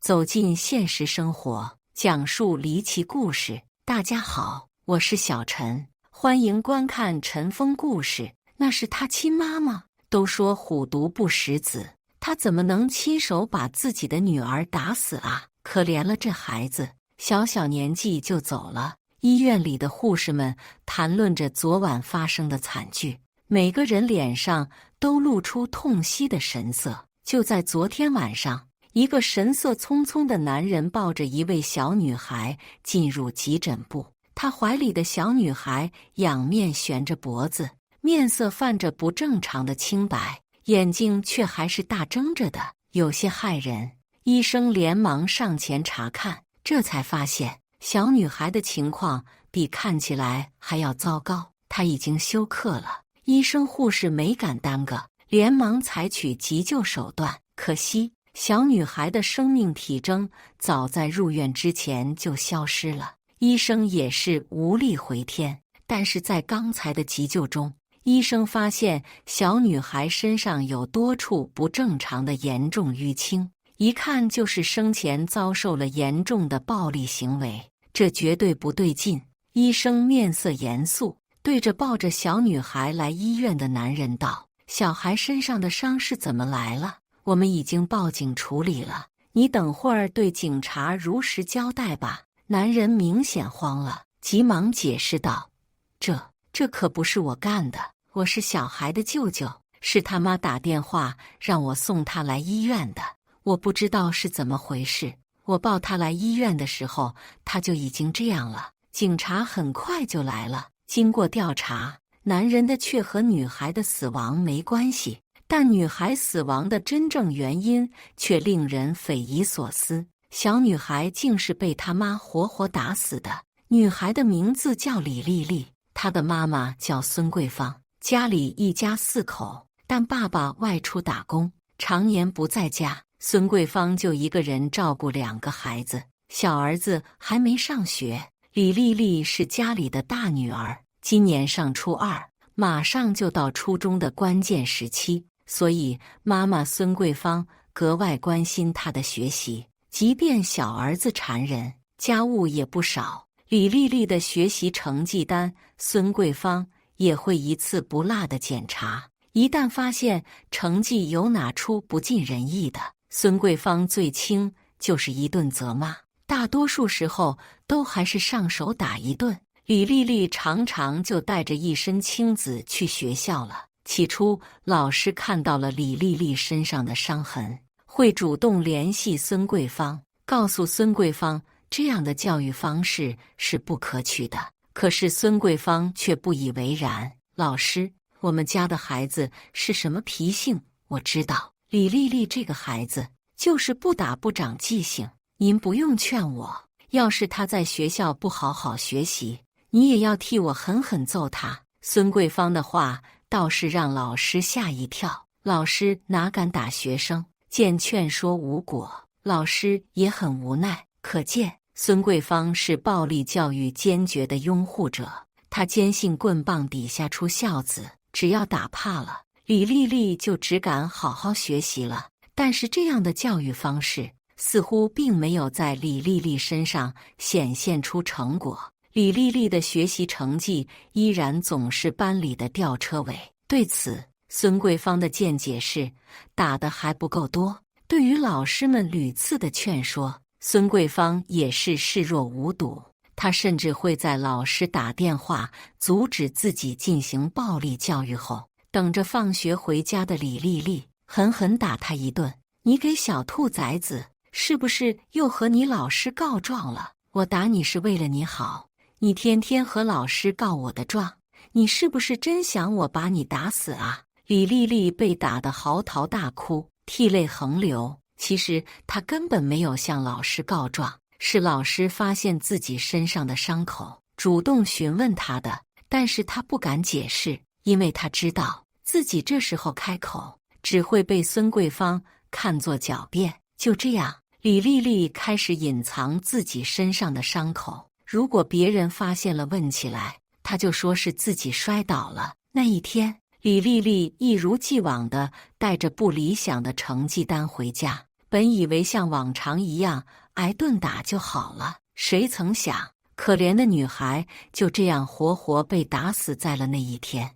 走进现实生活，讲述离奇故事。大家好，我是小陈，欢迎观看陈峰故事。那是他亲妈吗？都说虎毒不食子，他怎么能亲手把自己的女儿打死啊？可怜了这孩子，小小年纪就走了。医院里的护士们谈论着昨晚发生的惨剧，每个人脸上都露出痛惜的神色。就在昨天晚上，一个神色匆匆的男人抱着一位小女孩进入急诊部，他怀里的小女孩仰面悬着脖子，面色泛着不正常的青白，眼睛却还是大睁着的，有些骇人。医生连忙上前查看，这才发现小女孩的情况比看起来还要糟糕，她已经休克了。医生护士没敢耽搁，连忙采取急救手段。可惜小女孩的生命体征早在入院之前就消失了，医生也是无力回天。但是在刚才的急救中，医生发现小女孩身上有多处不正常的严重淤青，一看就是生前遭受了严重的暴力行为，这绝对不对劲。医生面色严肃，对着抱着小女孩来医院的男人道：“小孩身上的伤是怎么来了？我们已经报警处理了，你等会儿对警察如实交代吧。”男人明显慌了，急忙解释道：“这可不是我干的，我是小孩的舅舅，是他妈打电话让我送他来医院的，我不知道是怎么回事。我抱他来医院的时候，他就已经这样了。警察很快就来了，经过调查，男人的却和女孩的死亡没关系。但女孩死亡的真正原因却令人匪夷所思，小女孩竟是被她妈活活打死的。女孩的名字叫李丽丽，她的妈妈叫孙桂芳，家里一家4口，但爸爸外出打工，常年不在家，孙桂芳就一个人照顾2个孩子，小儿子还没上学。李丽丽是家里的大女儿，今年上初2，马上就到初中的关键时期，所以妈妈孙桂芳格外关心她的学习。即便小儿子缠人，家务也不少，李丽丽的学习成绩单孙桂芳也会一次不落的检查。一旦发现成绩有哪处不尽人意的，孙桂芳最轻就是一顿责骂，大多数时候都还是上手打一顿。李丽丽常常就带着一身青紫去学校了。起初老师看到了李丽丽身上的伤痕，会主动联系孙桂芳，告诉孙桂芳这样的教育方式是不可取的。可是孙桂芳却不以为然：“老师，我们家的孩子是什么脾性我知道，李丽丽这个孩子就是不打不长记性，您不用劝我，要是她在学校不好好学习，你也要替我狠狠揍她。”孙桂芳的话倒是让老师吓一跳，老师哪敢打学生？见劝说无果，老师也很无奈。可见孙桂芳是暴力教育坚决的拥护者，她坚信棍棒底下出孝子，只要打怕了，李丽丽就只敢好好学习了。但是这样的教育方式似乎并没有在李丽丽身上显现出成果，李丽丽的学习成绩依然总是班里的吊车尾。对此，孙桂芳的见解是，打的还不够多。对于老师们屡次的劝说，孙桂芳也是视若无睹。她甚至会在老师打电话阻止自己进行暴力教育后，等着放学回家的李丽丽狠狠打她一顿：“你给小兔崽子，是不是又和你老师告状了？我打你是为了你好，你天天和老师告我的状，你是不是真想我把你打死啊？”李丽丽被打得嚎啕大哭，涕泪横流。其实她根本没有向老师告状，是老师发现自己身上的伤口，主动询问她的。但是她不敢解释，因为她知道自己这时候开口，只会被孙桂芳看作狡辩。就这样，李丽丽开始隐藏自己身上的伤口。如果别人发现了问起来，她就说是自己摔倒了。那一天，李丽丽一如既往地带着不理想的成绩单回家，本以为像往常一样挨顿打就好了，谁曾想，可怜的女孩就这样活活被打死在了那一天。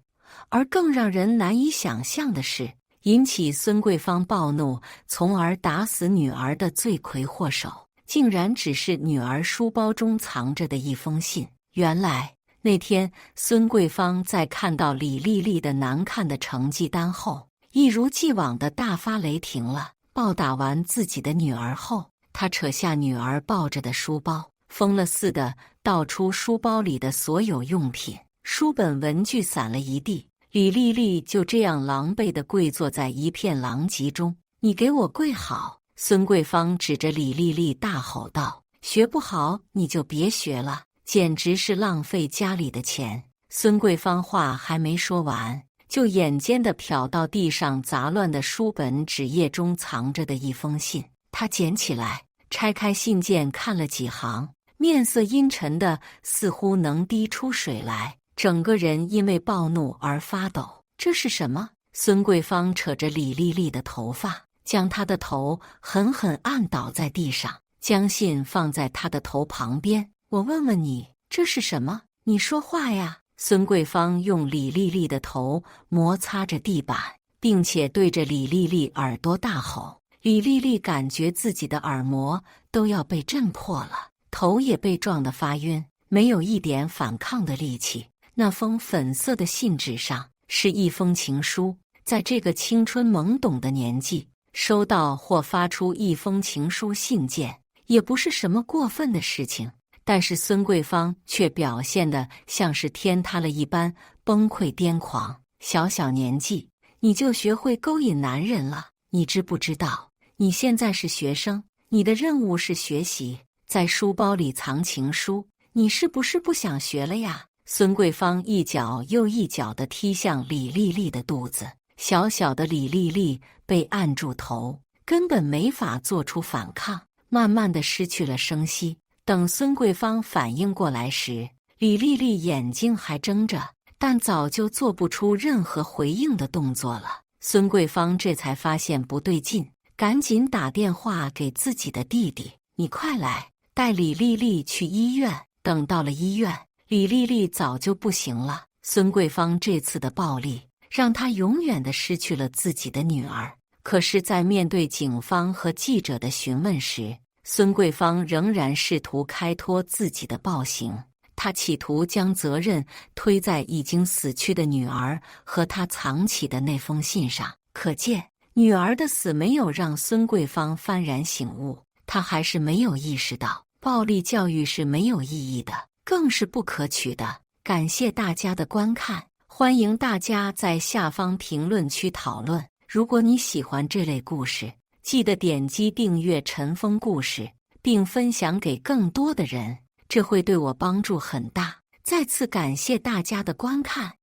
而更让人难以想象的是，引起孙桂芳暴怒，从而打死女儿的罪魁祸首，竟然只是女儿书包中藏着的一封信。原来那天孙桂芳在看到李丽丽的难看的成绩单后，一如既往的大发雷霆了。暴打完自己的女儿后，她扯下女儿抱着的书包，疯了似的倒出书包里的所有用品，书本文具散了一地。李丽丽就这样狼狈地跪坐在一片狼藉中。你给我跪好！孙桂芳指着李丽丽大吼道：学不好你就别学了，简直是浪费家里的钱。孙桂芳话还没说完，就眼尖地瞟到地上杂乱的书本纸页中藏着的一封信。她捡起来，拆开信件看了几行，面色阴沉的似乎能滴出水来，整个人因为暴怒而发抖。这是什么？孙桂芳扯着李丽丽的头发，将她的头狠狠按倒在地上，将信放在她的头旁边。我问问你，这是什么？你说话呀！孙桂芳用李丽丽的头摩擦着地板，并且对着李丽丽耳朵大吼。李丽丽感觉自己的耳膜都要被震破了，头也被撞得发晕，没有一点反抗的力气。那封粉色的信纸上是一封情书，在这个青春懵懂的年纪，收到或发出一封情书信件，也不是什么过分的事情。但是孙桂芳却表现得像是天塌了一般，崩溃癫狂。小小年纪，你就学会勾引男人了？你知不知道，你现在是学生，你的任务是学习，在书包里藏情书，你是不是不想学了呀？孙桂芳一脚又一脚地踢向李丽丽的肚子，小小的李丽丽被按住头，根本没法做出反抗，慢慢地失去了声息。等孙桂芳反应过来时，李丽丽眼睛还睁着，但早就做不出任何回应的动作了。孙桂芳这才发现不对劲，赶紧打电话给自己的弟弟：你快来，带李丽丽去医院。等到了医院，李丽丽早就不行了。孙桂芳这次的暴力让她永远地失去了自己的女儿。可是在面对警方和记者的询问时，孙桂芳仍然试图开脱自己的暴行。她企图将责任推在已经死去的女儿和她藏起的那封信上。可见，女儿的死没有让孙桂芳幡然醒悟，她还是没有意识到暴力教育是没有意义的，更是不可取的。感谢大家的观看，欢迎大家在下方评论区讨论。如果你喜欢这类故事，记得点击订阅陈峰故事，并分享给更多的人，这会对我帮助很大。再次感谢大家的观看。